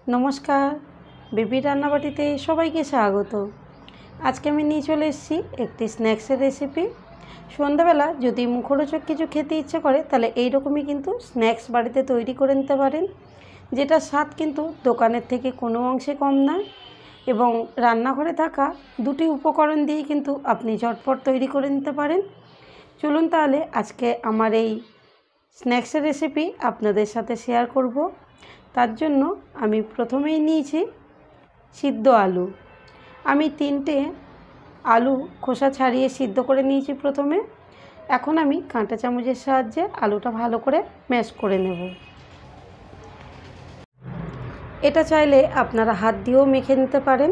নমস্কার, বেবি রান্নাবাটিতে সবাইকে স্বাগত। আজকে আমি নিয়ে চলে এসেছি একটি স্ন্যাক্সের রেসিপি। সন্ধ্যাবেলা যদি মুখরোচক কিছু খেতে ইচ্ছে করে তাহলে এইরকমই কিন্তু স্ন্যাক্স বাড়িতে তৈরি করে নিতে পারেন, যেটা স্বাদ কিন্তু দোকানের থেকে কোনো অংশে কম নয় এবং রান্নাঘরে থাকা দুটি উপকরণ দিয়ে কিন্তু আপনি ঝটপট তৈরি করে নিতে পারেন। চলুন তাহলে আজকে আমার এই স্ন্যাক্সের রেসিপি আপনাদের সাথে শেয়ার করব। তার জন্য আমি প্রথমেই নিয়েছি সিদ্ধ আলু। আমি 3টে আলু খোসা ছাড়িয়ে সিদ্ধ করে নিয়েছি প্রথমে। এখন আমি কাঁটা চামচের সাহায্যে আলুটা ভালো করে ম্যাশ করে নেব। এটা চাইলে আপনারা হাত দিয়েও মেখে নিতে পারেন,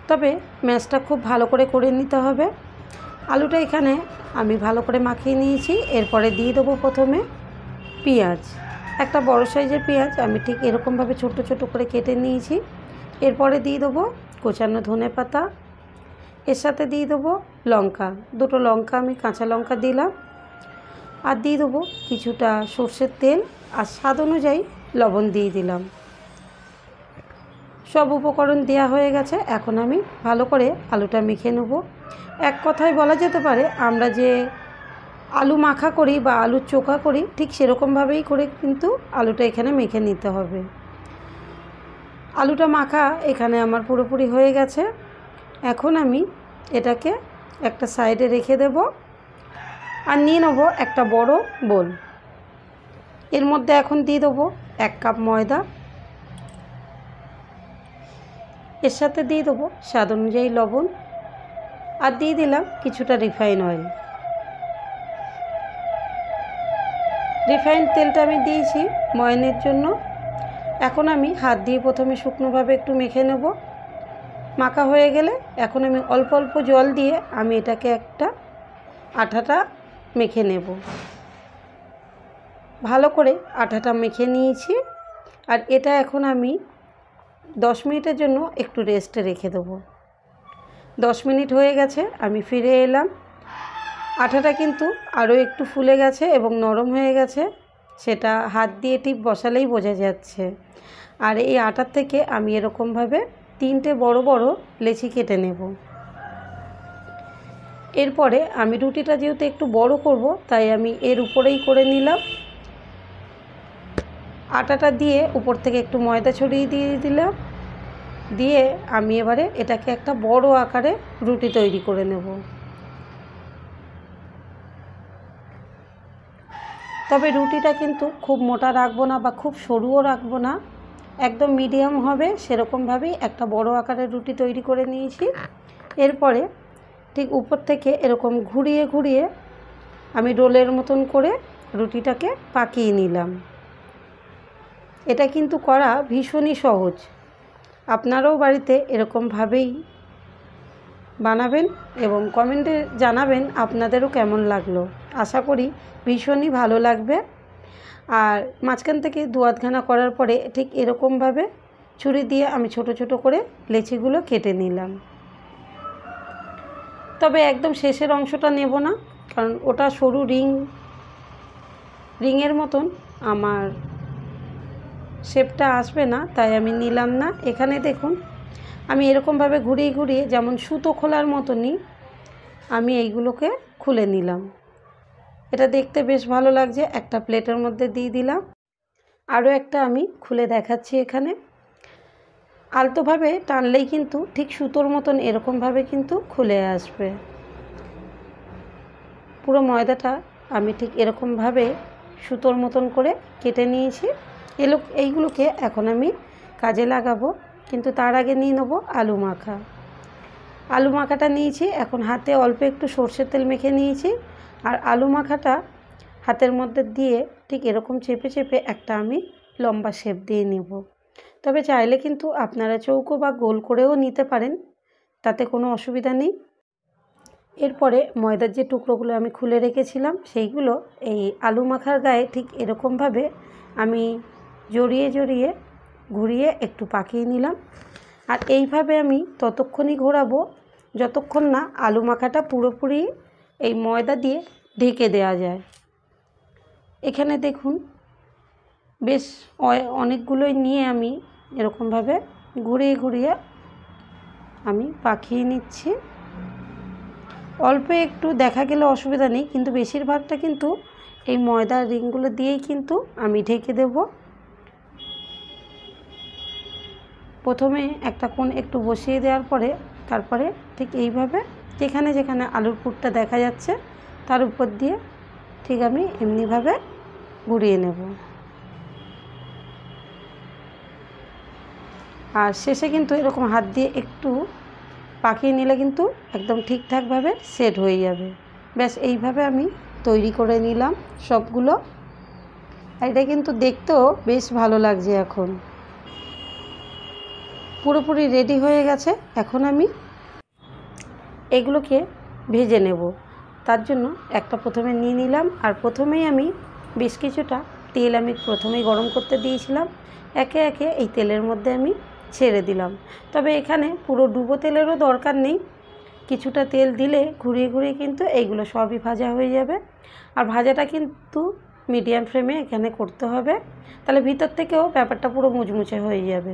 তবে ম্যাশটা খুব ভালো করে নিতে হবে। আলুটা এখানে আমি ভালো করে মাখিয়ে নিয়েছি। এরপরে দিয়ে দেবো প্রথমে পেঁয়াজ। একটা বড় সাইজের পেঁয়াজ আমি ঠিক এরকমভাবে ছোট ছোট করে কেটে নিয়েছি। এরপরে দিয়ে দেবো কোচানো ধনেপাতা, এর সাথে দিয়ে দেবো লঙ্কা, 2টো লঙ্কা আমি কাঁচা লঙ্কা দিলাম, আর দিয়ে দেবো কিছুটা সর্ষের তেল, আর স্বাদ অনুযায়ী লবণ দিয়ে দিলাম। সব উপকরণ দেওয়া হয়ে গেছে। এখন আমি ভালো করে আলুটা মেখে নেব। এক কথায় বলা যেতে পারে আমরা যে আলু মাখা করি বা আলুর চোখা করি ঠিক সেরকমভাবেই করে কিন্তু আলুটা এখানে মেখে নিতে হবে। আলুটা মাখা এখানে আমার পুরোপুরি হয়ে গেছে। এখন আমি এটাকে একটা সাইডে রেখে দেব আর নিয়ে নেব একটা বড় বোল। এর মধ্যে এখন দিয়ে দেবো 1 কাপ ময়দা, এর সাথে দিয়ে দেবো স্বাদ অনুযায়ী লবণ, আর দিয়ে দিলাম কিছুটা রিফাইন অয়েল। রিফাইন তেলটা আমি দিয়েছি ময়ানের জন্য। এখন আমি হাত দিয়ে প্রথমে শুকনোভাবে একটু মেখে নেব। মাখা হয়ে গেলে এখন আমি অল্প অল্প জল দিয়ে আমি এটাকে একটা আঠাটা মেখে নেব। ভালো করে আঠাটা মেখে নিয়েছি। আর এটা এখন আমি 10 মিনিটের জন্য একটু রেস্টে রেখে দেবো। 10 মিনিট হয়ে গেছে, আমি ফিরে এলাম। আঠাটা কিন্তু আরও একটু ফুলে গেছে এবং নরম হয়ে গেছে, সেটা হাত দিয়ে টিপ বসালেই বোঝা যাচ্ছে। আর এই আটার থেকে আমি এরকমভাবে 3টে বড় বড় লেচি কেটে নেব। এরপরে আমি রুটিটা যেহেতু একটু বড় করব তাই আমি এর উপরেই করে নিলাম। আটাটা দিয়ে উপর থেকে একটু ময়দা ছড়িয়ে দিয়ে দিলাম। দিয়ে আমি এবারে এটাকে একটা বড় আকারে রুটি তৈরি করে নেব। তবে রুটিটা কিন্তু খুব মোটা রাখবো না বা খুব সরুও রাখবো না, একদম মিডিয়াম হবে সেরকমভাবেই একটা বড় আকারের রুটি তৈরি করে নিয়েছি। এরপরে ঠিক উপর থেকে এরকম ঘুরিয়ে ঘুরিয়ে আমি রোলের মতন করে রুটিটাকে পাকিয়ে নিলাম। এটা কিন্তু করা ভীষণই সহজ। আপনারাও বাড়িতে এরকমভাবেই বানাবেন এবং কমেন্টে জানাবেন আপনাদেরও কেমন লাগলো। আশা করি ভীষণই ভালো লাগবে। আর মাঝখান থেকে 2-8খানা করার পরে ঠিক এরকমভাবে ছুরি দিয়ে আমি ছোট ছোট করে লেচিগুলো কেটে নিলাম। তবে একদম শেষের অংশটা নেব না, কারণ ওটা সরু রিংয়ের মতন আমার শেপটা আসবে না, তাই আমি নিলাম না। এখানে দেখুন আমি এরকমভাবে ঘুরিয়ে ঘুরিয়ে যেমন সুতো খোলার মতনই আমি এইগুলোকে খুলে নিলাম। এটা দেখতে বেশ ভালো লাগছে। একটা প্লেটের মধ্যে দিয়ে দিলাম। আরও একটা আমি খুলে দেখাচ্ছি। এখানে আলতোভাবে টানলেই কিন্তু ঠিক সুতোর মতন এরকমভাবে কিন্তু খুলে আসবে। পুরো ময়দাটা আমি ঠিক এরকমভাবে সুতোর মতন করে কেটে নিয়েছি। এইগুলোকে এখন আমি কাজে লাগাবো, কিন্তু তার আগে নিয়ে নেবো আলু মাখা। আলু মাখাটা নিয়েছি, এখন হাতে অল্প একটু সর্ষের তেল মেখে নিয়েছি। আর আলু মাখাটা হাতের মধ্যে দিয়ে ঠিক এরকম চেপে চেপে একটা আমি লম্বা শেপ দিয়ে নেব। তবে চাইলে কিন্তু আপনারা চৌকো বা গোল করেও নিতে পারেন, তাতে কোনো অসুবিধা নেই। এরপরে ময়দার যে টুকরোগুলো আমি খুলে রেখেছিলাম সেইগুলো এই আলু মাখার গায়ে ঠিক এরকমভাবে আমি জড়িয়ে জড়িয়ে ঘুরিয়ে একটু পাকিয়ে নিলাম। আর এইভাবে আমি ততক্ষণই ঘোরাবো যতক্ষণ না আলু মাখাটা পুরোপুরি এই ময়দা দিয়ে ঢেকে দেওয়া যায়। এখানে দেখুন বেশ অনেকগুলোই নিয়ে আমি এরকমভাবে ঘুরিয়ে ঘুরিয়ে আমি পাকিয়ে নিচ্ছি। অল্প একটু দেখা গেলে অসুবিধা নেই, কিন্তু বেশিরভাগটা কিন্তু এই ময়দার রিংগুলো দিয়েই কিন্তু আমি ঢেকে দেব। প্রথমে একটা কোণ একটু বসিয়ে দেওয়ার পরে তারপরে ঠিক এইভাবে যেখানে যেখানে আলুর পুরটা দেখা যাচ্ছে তার উপর দিয়ে ঠিক আমি এমনিভাবে ঘুরিয়ে নেব। আর শেষে কিন্তু এরকম হাত দিয়ে একটু পাকিয়ে নিলে কিন্তু একদম ঠিকঠাকভাবে সেট হয়ে যাবে। ব্যাস এইভাবে আমি তৈরি করে নিলাম সবগুলো। এটা কিন্তু দেখতেও বেশ ভালো লাগছে। এখন পুরোপুরি রেডি হয়ে গেছে। এখন আমি এগুলোকে ভেজে নেব। তার জন্য একটা প্রথমে নিয়ে নিলাম, আর প্রথমেই আমি বেশ কিছুটা তেল আমি প্রথমেই গরম করতে দিয়েছিলাম। একে একে এই তেলের মধ্যে আমি ছেড়ে দিলাম। তবে এখানে পুরো ডুবো তেলেরও দরকার নেই, কিছুটা তেল দিলে ঘুরিয়ে ঘুরিয়ে কিন্তু এইগুলো সবই ভাজা হয়ে যাবে। আর ভাজাটা কিন্তু মিডিয়াম ফ্লেমে এখানে করতে হবে, তাহলে ভিতর থেকেও ব্যাপারটা পুরো মুচমুচে হয়ে যাবে।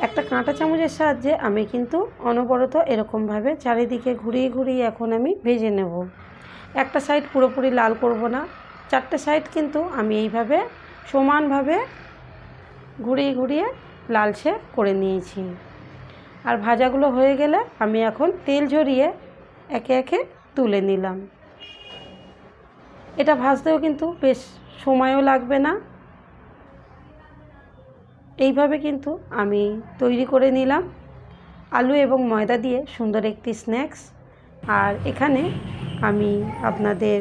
একটা কাঁটা চামচের সাহায্যে আমি কিন্তু অনবরত এরকমভাবে চারিদিকে ঘুরিয়ে ঘুরিয়ে এখন আমি ভেজে নেব। একটা সাইড পুরোপুরি লাল করব না, 4টে সাইড কিন্তু আমি এইভাবে সমানভাবে ঘুরিয়ে ঘুরিয়ে লালচে করে নিয়েছি। আর ভাজাগুলো হয়ে গেলে আমি এখন তেল ঝরিয়ে একে একে তুলে নিলাম। এটা ভাজতেও কিন্তু বেশ সময়ও লাগবে না। এইভাবে কিন্তু আমি তৈরি করে নিলাম আলু এবং ময়দা দিয়ে সুন্দর একটি স্ন্যাক্স। আর এখানে আমি আপনাদের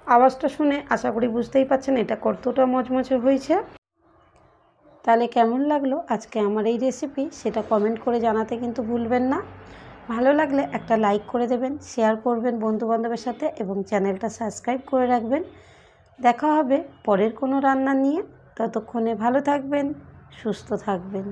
আওয়াজটা শুনে আশা করি বুঝতেই পারছেন এটা কতটা মচমচে হয়েছে। তাহলে কেমন লাগলো আজকে আমার এই রেসিপি সেটা কমেন্ট করে জানাতে কিন্তু ভুলবেন না। ভালো লাগলে একটা লাইক করে দেবেন, শেয়ার করবেন বন্ধুবান্ধবের সাথে এবং চ্যানেলটা সাবস্ক্রাইব করে রাখবেন। দেখা হবে পরের কোনো রান্না নিয়ে। ততক্ষণে ভালো থাকবেন, সুস্থ থাকবেন।